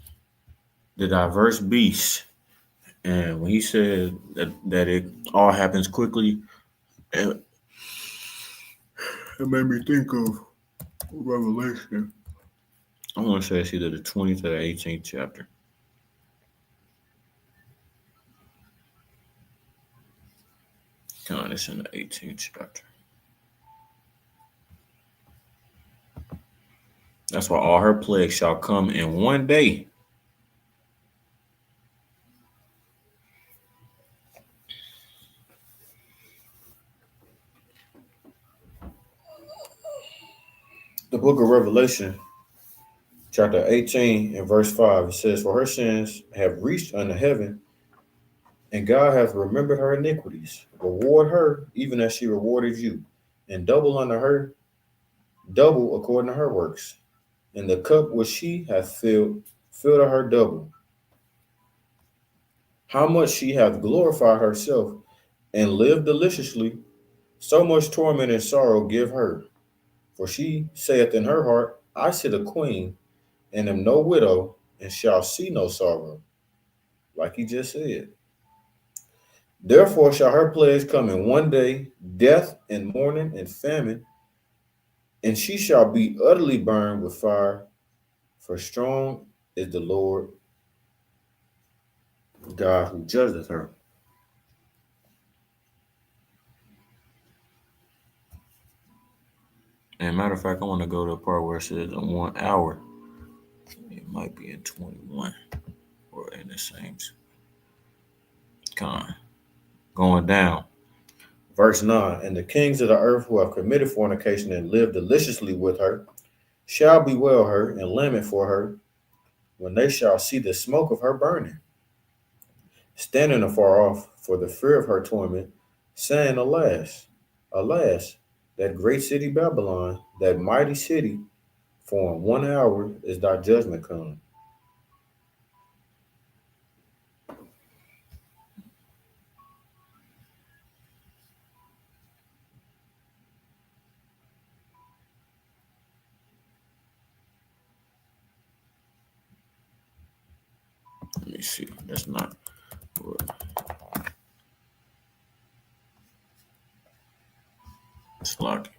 [SPEAKER 1] the diverse beasts. And when he said that it all happens quickly, it made me think of Revelation. I want to say it's either the 20th or the 18th chapter. It's in the 18th chapter. That's why all her plagues shall come in one day. The book of Revelation, chapter 18 and verse 5, it says, "For her sins have reached unto heaven, and God hath remembered her iniquities. Reward her even as she rewarded you, and double unto her, double according to her works. And the cup which she hath filled, fill to her double. How much she hath glorified herself and lived deliciously, so much torment and sorrow give her. For she saith in her heart, I sit a queen, and am no widow, and shall see no sorrow." Like he just said. "Therefore shall her plagues come in one day, death and mourning and famine, and she shall be utterly burned with fire, for strong is the Lord God who judgeth her." And matter of fact, I want to go to a part where it says in 1 hour. It might be in 21 or in the same kind. Going down. Verse 9, "And the kings of the earth who have committed fornication and lived deliciously with her shall bewail her and lament for her when they shall see the smoke of her burning, standing afar off for the fear of her torment, saying, Alas, alas, that great city Babylon, that mighty city, for in 1 hour is thy judgment come." Let me see. That's not what. It's like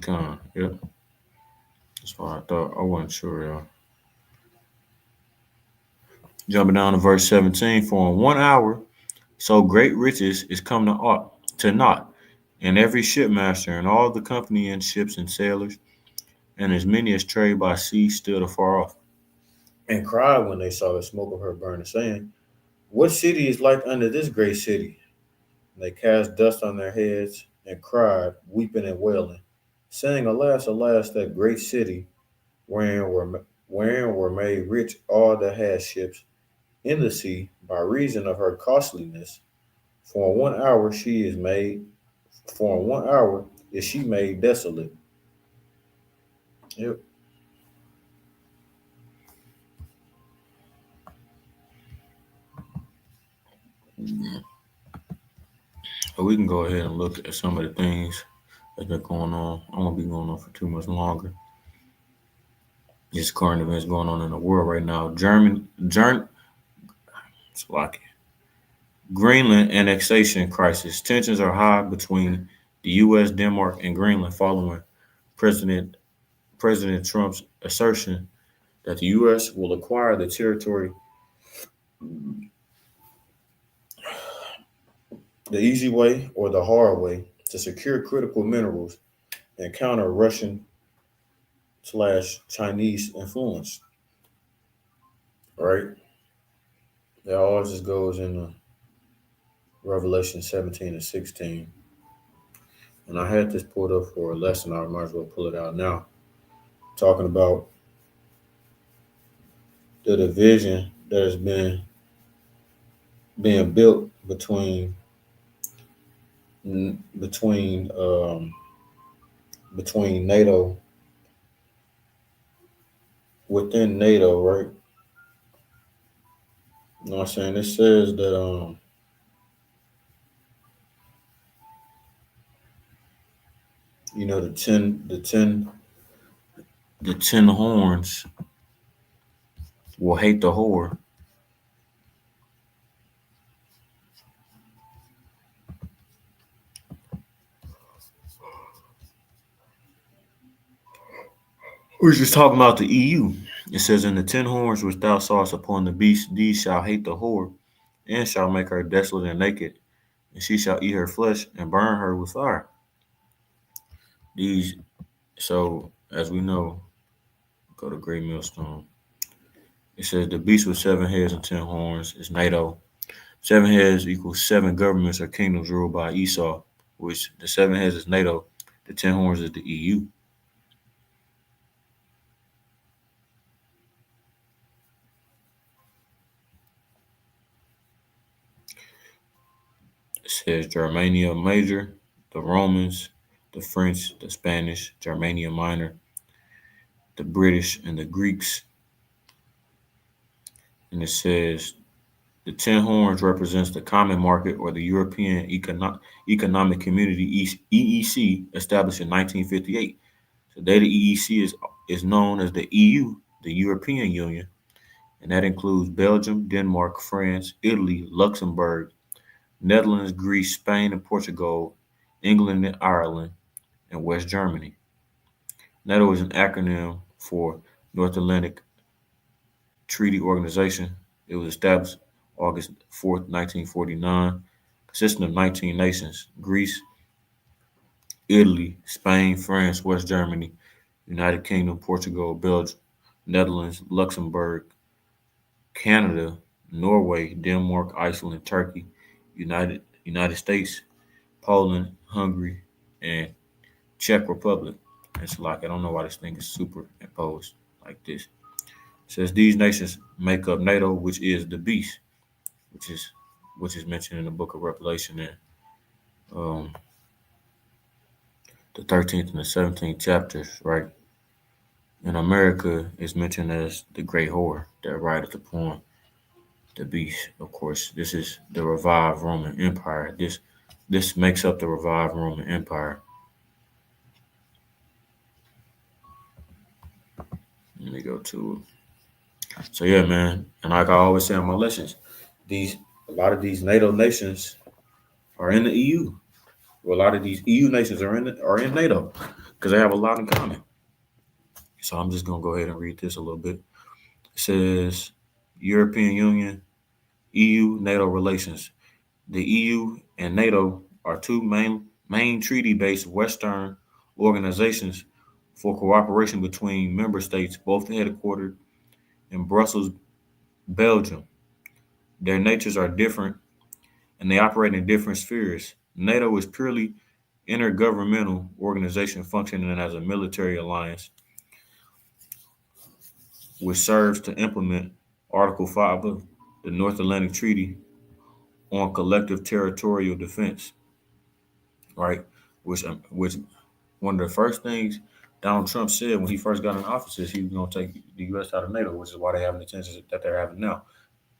[SPEAKER 1] Yep. That's what I thought. I wasn't sure, y'all. Jumping down to verse 17. For in 1 hour, so great riches is come to naught, and every shipmaster and all the company and ships and sailors, and as many as trade by sea stood afar off, and cried when they saw the smoke of her burning, saying, what city is like unto this great city? And they cast dust on their heads and cried, weeping and wailing, saying, alas, alas, that great city, wherein were made rich all that had ships in the sea by reason of her costliness. For in 1 hour she is made, for in 1 hour is she made desolate. Yep. So we can go ahead and look at some of the things that's been going on. I won't be going on for too much longer. Just current events going on in the world right now. Slovakia. Greenland annexation crisis. Tensions are high between the U.S., Denmark, and Greenland following President Trump's assertion that the U.S. will acquire the territory the easy way or the hard way to secure critical minerals and counter Russian/Chinese influence. Right? That all just goes into Revelation 17 and 16. And I had this pulled up for a lesson. I might as well pull it out now. Talking about the division that has been being built between NATO, within NATO, right? You know what I'm saying? It says that the ten horns will hate the whore. We're just talking about the EU. It says, in the 10 horns which thou sawest upon the beast, these shall hate the whore, and shall make her desolate and naked, and she shall eat her flesh and burn her with fire. These, so as we know, go to Great Millstone. It says the beast with 7 heads and 10 horns is NATO. 7 heads equals 7 governments or kingdoms ruled by Esau, which the 7 heads is NATO, the 10 horns is the EU. It says Germania Major, the Romans, the French, the Spanish, Germania Minor, the British, and the Greeks. And it says the 10 horns represents the common market or the European Economic Community, EEC, established in 1958. Today, the EEC is known as the EU, the European Union, and that includes Belgium, Denmark, France, Italy, Luxembourg, Netherlands, Greece, Spain, and Portugal, England and Ireland, and West Germany. NATO is an acronym for North Atlantic Treaty Organization. It was established August 4th, 1949, consisting of 19 nations: Greece, Italy, Spain, France, West Germany, United Kingdom, Portugal, Belgium, Netherlands, Luxembourg, Canada, Norway, Denmark, Iceland, Turkey, United States, Poland, Hungary, and Czech Republic. It's like I don't know why this thing is superimposed like this. It says these nations make up NATO, which is the beast, which is mentioned in the book of Revelation in um, the 13th and the 17th chapters, right? And America is mentioned as the great whore that rideth upon the beast. Of course, this is the revived Roman Empire. This makes up the revived Roman Empire. Let me go to it. So yeah, man, and like I always say in my lessons, a lot of these NATO nations are in the EU. Well, a lot of these EU nations are in NATO. because they have a lot in common. So I'm just gonna go ahead and read this a little bit. It says European Union, EU, NATO relations. The EU and NATO are two main treaty-based Western organizations for cooperation between member states, both headquartered in Brussels, Belgium. Their natures are different and they operate in different spheres. NATO is purely intergovernmental organization functioning as a military alliance which serves to implement Article 5 of the North Atlantic Treaty on collective territorial defense, right? Which one of the first things Donald Trump said when he first got in office is he was going to take the U.S. out of NATO, which is why they have the tensions that they're having now.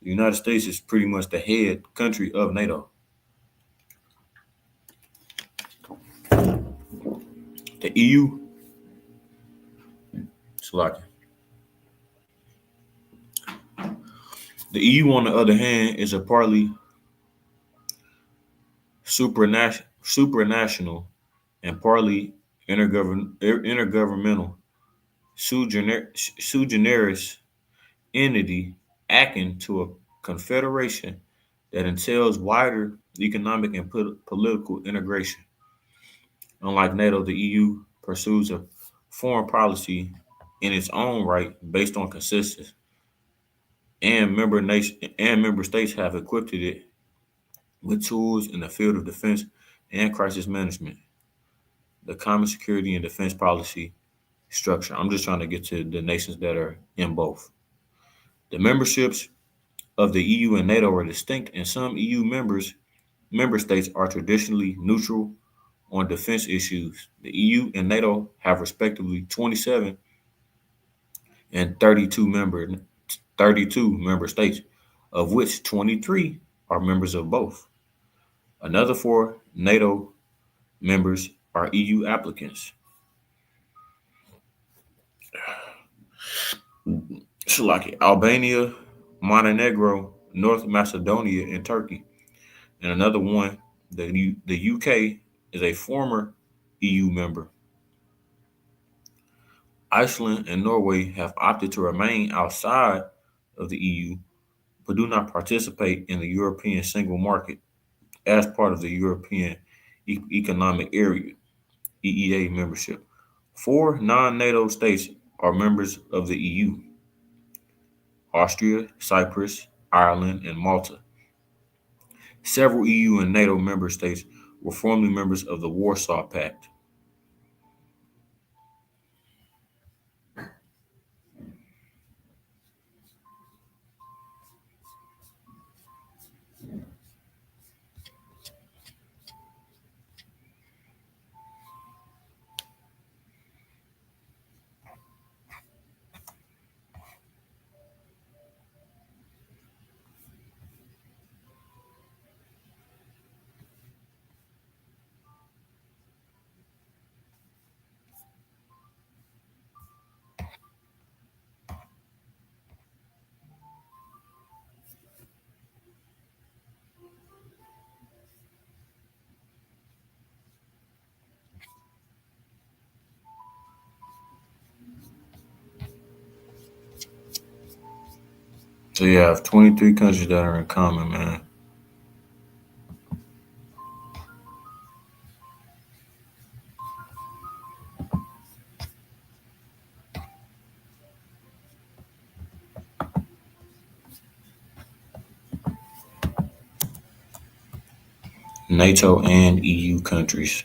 [SPEAKER 1] The United States is pretty much the head country of NATO. The EU, Slovakia. The EU, on the other hand, is a partly supranational and partly intergovernmental sui generis entity acting to a confederation that entails wider economic and political integration. Unlike NATO, the EU pursues a foreign policy in its own right based on consensus, and member states have equipped it with tools in the field of defense and crisis management. The common security and defense policy structure. I'm just trying to get to the nations that are in both. The memberships of the EU and NATO are distinct, and some EU member states are traditionally neutral on defense issues. The EU and NATO have respectively 27 and 32 member states, of which 23 are members of both. Another 4 NATO members are EU applicants. So like Albania, Montenegro, North Macedonia, and Turkey. And another one, the UK is a former EU member. Iceland and Norway have opted to remain outside of the EU, but do not participate in the European single market as part of the European Economic Area, EEA membership. 4 non-NATO states are members of the EU: Austria, Cyprus, Ireland, and Malta. Several EU and NATO member states were formerly members of the Warsaw Pact. So you have 23 countries that are in common, man. NATO and EU countries.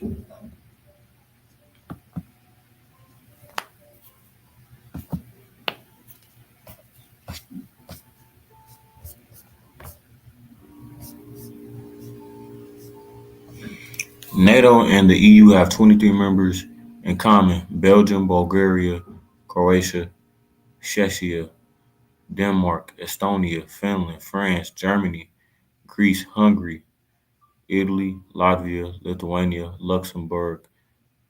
[SPEAKER 1] NATO and the EU have 23 members in common: Belgium, Bulgaria, Croatia, Czechia, Denmark, Estonia, Finland, France, Germany, Greece, Hungary, Italy, Latvia, Lithuania, Luxembourg,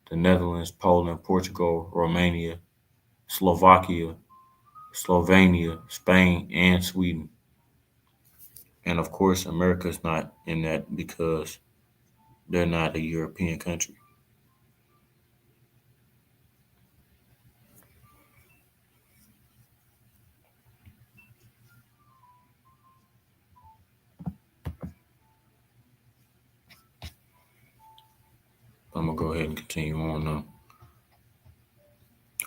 [SPEAKER 1] the Netherlands, Poland, Portugal, Romania, Slovakia, Slovenia, Spain, and Sweden. And of course, America's not in that because they're not a European country. I'm going to go ahead and continue on now.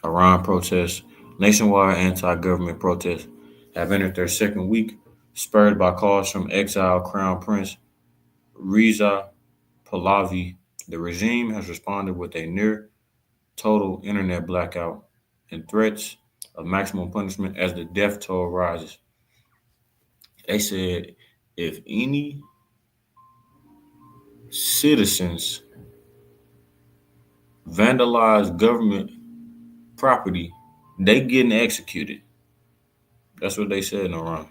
[SPEAKER 1] Iran protests, nationwide anti-government protests have entered their second week, spurred by calls from exiled Crown Prince Reza Pahlavi. The regime has responded with a near total internet blackout and threats of maximum punishment as the death toll rises. They said if any citizens vandalize government property, they getting executed. That's what they said in Iran.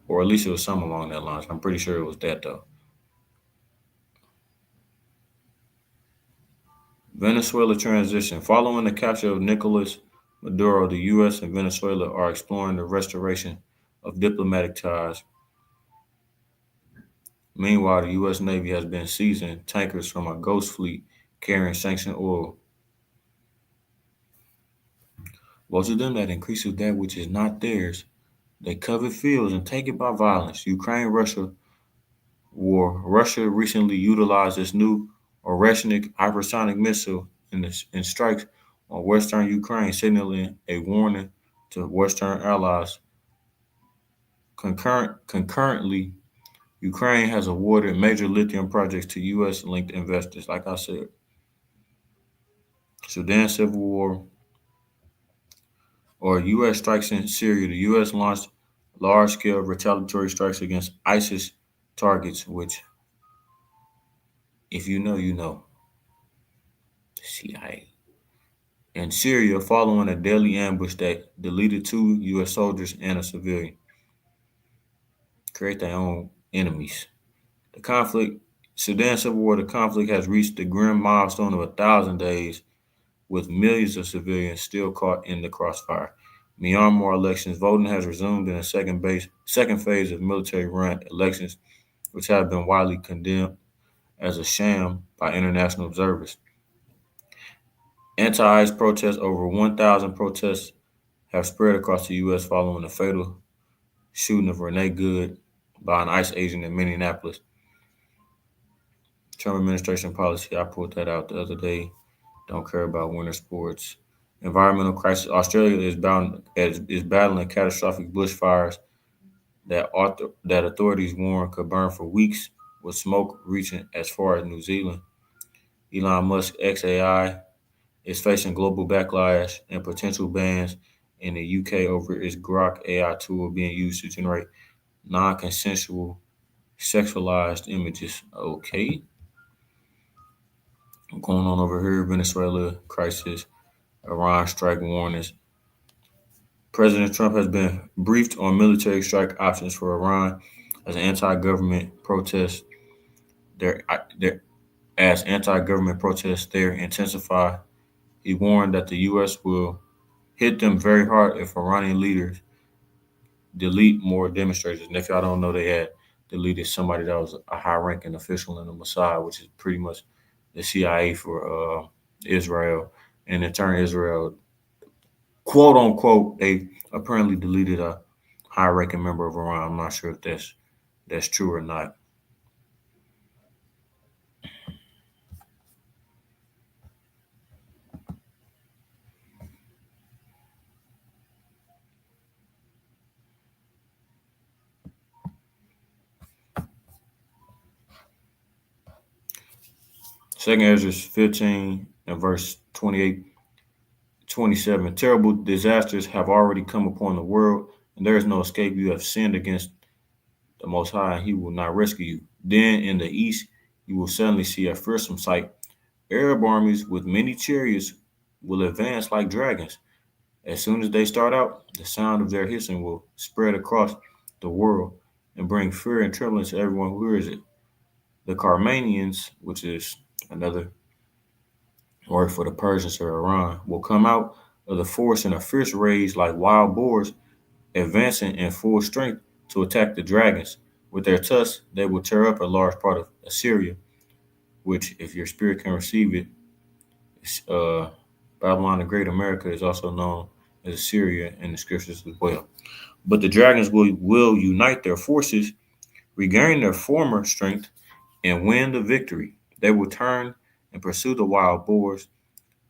[SPEAKER 1] Or at least it was something along that lines. I'm pretty sure it was that though. Venezuela transition. Following the capture of Nicolas Maduro, the U.S. and Venezuela are exploring the restoration of diplomatic ties. Meanwhile, the U.S. Navy has been seizing tankers from a ghost fleet carrying sanctioned oil. Woe to them that increases that which is not theirs. They covet fields and take it by violence. Ukraine-Russia war. Russia recently utilized its new Oreshnik hypersonic missile in strikes on western Ukraine, signaling a warning to Western allies. Concurrently, Ukraine has awarded major lithium projects to U.S.-linked investors. Like I said, Sudan civil war or U.S. strikes in Syria. The U.S. launched large-scale retaliatory strikes against ISIS targets, which, if you know, you know. CIA. In Syria, following a deadly ambush that deleted 2 U.S. soldiers and a civilian. Create their own enemies. The conflict, Sudan civil war, the conflict has reached the grim milestone of 1,000 days, with millions of civilians still caught in the crossfire. Myanmar elections, voting has resumed in the second phase of military-run elections, which have been widely condemned as a sham by international observers. Anti-ICE protests, over 1,000 protests have spread across the U.S. following the fatal shooting of Renee Good by an ICE agent in Minneapolis. Trump administration policy, I pulled that out the other day. Don't care about winter sports. Environmental crisis. Australia is battling catastrophic bushfires that authorities warn could burn for weeks, with smoke reaching as far as New Zealand. Elon Musk XAI is facing global backlash and potential bans in the UK over its Grok AI tool being used to generate non-consensual sexualized images. Okay. Going on over here, Venezuela crisis, Iran strike warnings. President Trump has been briefed on military strike options for Iran as anti-government protests there intensify. He warned that the U.S. will hit them very hard if Iranian leaders delete more demonstrators. And if y'all don't know, they had deleted somebody that was a high-ranking official in the Mossad, which is pretty much the CIA for Israel. And in turn, Israel, quote unquote, they apparently deleted a high-ranking member of Iran. I'm not sure if that's true or not. Second Ezra 15 and verse 28-27. Terrible disasters have already come upon the world, and there is no escape. You have sinned against the Most High, and he will not rescue you. Then in the east, you will suddenly see a fearsome sight. Arab armies with many chariots will advance like dragons. As soon as they start out, the sound of their hissing will spread across the world and bring fear and trembling to everyone who hears it. The Carmanians, which is another word for the Persians or Iran, will come out of the forest in a fierce rage like wild boars, advancing in full strength to attack the dragons. With their tusks, they will tear up a large part of Assyria, which, if your spirit can receive it, Babylon the Great America is also known as Assyria in the scriptures as well. But the dragons will unite their forces, regain their former strength, and win the victory. They will turn and pursue the wild boars,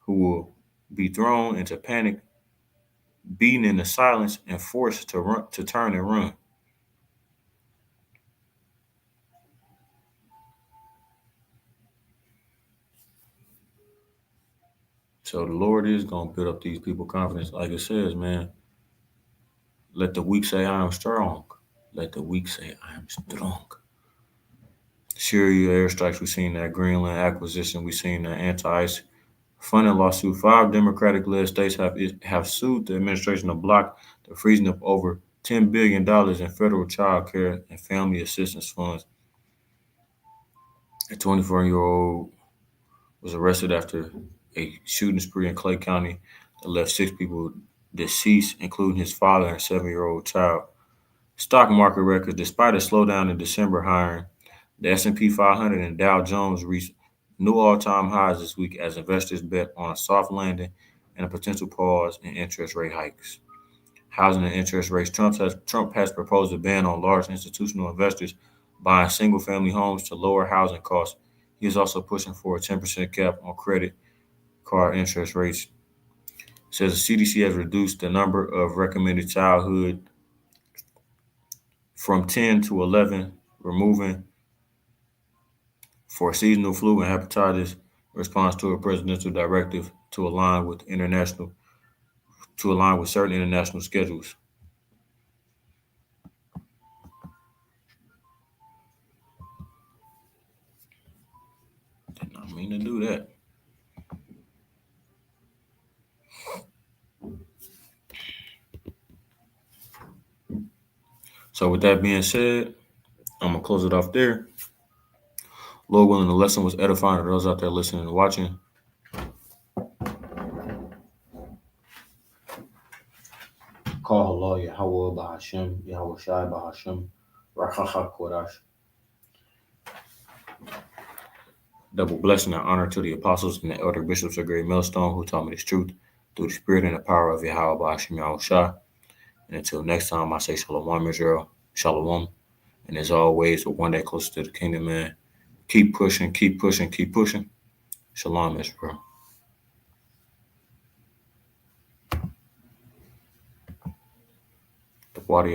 [SPEAKER 1] who will be thrown into panic, beaten into silence, and forced to turn and run. So the Lord is going to build up these people confidence. Like it says, man, let the weak say I am strong. Let the weak say I am strong. Syria airstrikes, we've seen that. Greenland acquisition, we've seen that. Anti-ICE funding lawsuit. 5 Democratic-led states have sued the administration to block the freezing of over $10 billion in federal child care and family assistance funds. A 24-year-old was arrested after a shooting spree in Clay County that left 6 people deceased, including his father and 7-year-old child. Stock market records. Despite a slowdown in December hiring, the S&P 500 and Dow Jones reached new all-time highs this week as investors bet on a soft landing and a potential pause in interest rate hikes. Housing and interest rates. Trump has proposed a ban on large institutional investors buying single-family homes to lower housing costs. He is also pushing for a 10% cap on credit card interest rates. It says the CDC has reduced the number of recommended childhood from 10 to 11, removing for seasonal flu and hepatitis response to a presidential directive to align with certain international schedules. Did not mean to do that. So with that being said, I'm gonna close it off there. Lord willing, the lesson was edifying to those out there listening and watching. Call Allah Yahweh Bahashem, Yahweh Shai Bahashem, Rachacha Kodash. Double blessing and honor to the apostles and the elder bishops of Great Millstone who taught me this truth through the spirit and the power of Yahweh Bahashem Yahweh Shai. And until next time, I say Shalom Israel, Shalom. And as always, we're one day closer to the kingdom, man. Keep pushing, keep pushing, keep pushing. Shalom Israel. The water